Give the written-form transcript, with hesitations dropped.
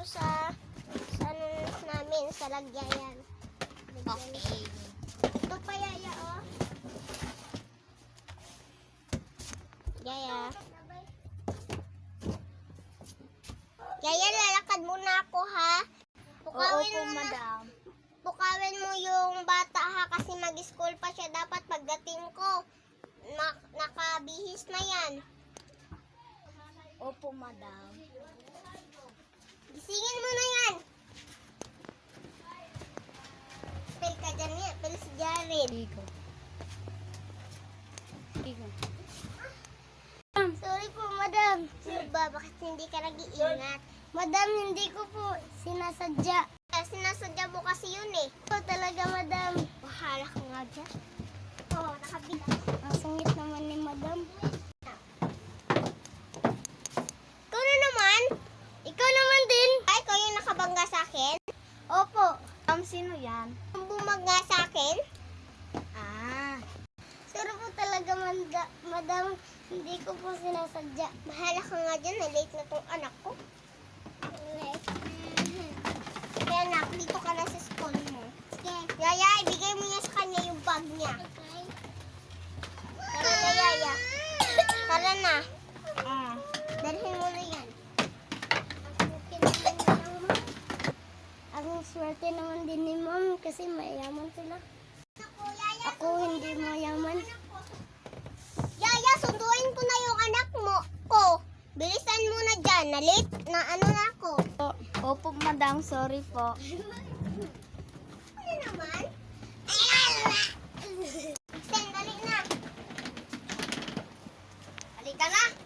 dito sa ano namin, sa lagyayan. Okay. Ito pa, Yaya, oh. Yaya. Yaya, lalakad muna ako, ha? Pukawin Opo, mo na. madam. Pukawin mo yung bata, ha? Kasi mag-school pa siya. Dapat pagdating ko, nakabihis na yan. Opo, madam. Gisingin mo na yan. Pel ka dyan yan. Pel si Jared. Iko. Iko. Sorry po, madam. Ano ba? Bakit hindi ka nag-iingat? Madam, hindi ko po sinasadya. Sinasadya mo kasi yun eh. Oo talaga, madam. Bahala ka nga dyan. Oo, nakabila. Ang sungit naman ni madam. Ikaw na naman. Ikaw naman din. Ay, ikaw yung nakabangga sa akin? Opo. Sino yan? Ang bumangga sa akin? Ah. Sorry po talaga, madam. Hindi ko po sinasadya. Bahala ka nga dyan. Late na tong anak ko. Late. Kaya anak, dito ka na sa school mo. Sige. Yaya, ibigay mo niya sa kanya yung bag niya. Tara na, Yaya. Tara na. Dalhin mo na yan. Ang swerte naman din ni Mom kasi mayaman sila. Ako hindi mayaman. Yaya, sunduin ko na yung anak mo ko. Bilisan mo na dyan. Na-late na ano na ako. Opo, madam. Sorry po. Ano naman? Sen, dali na. Halika na.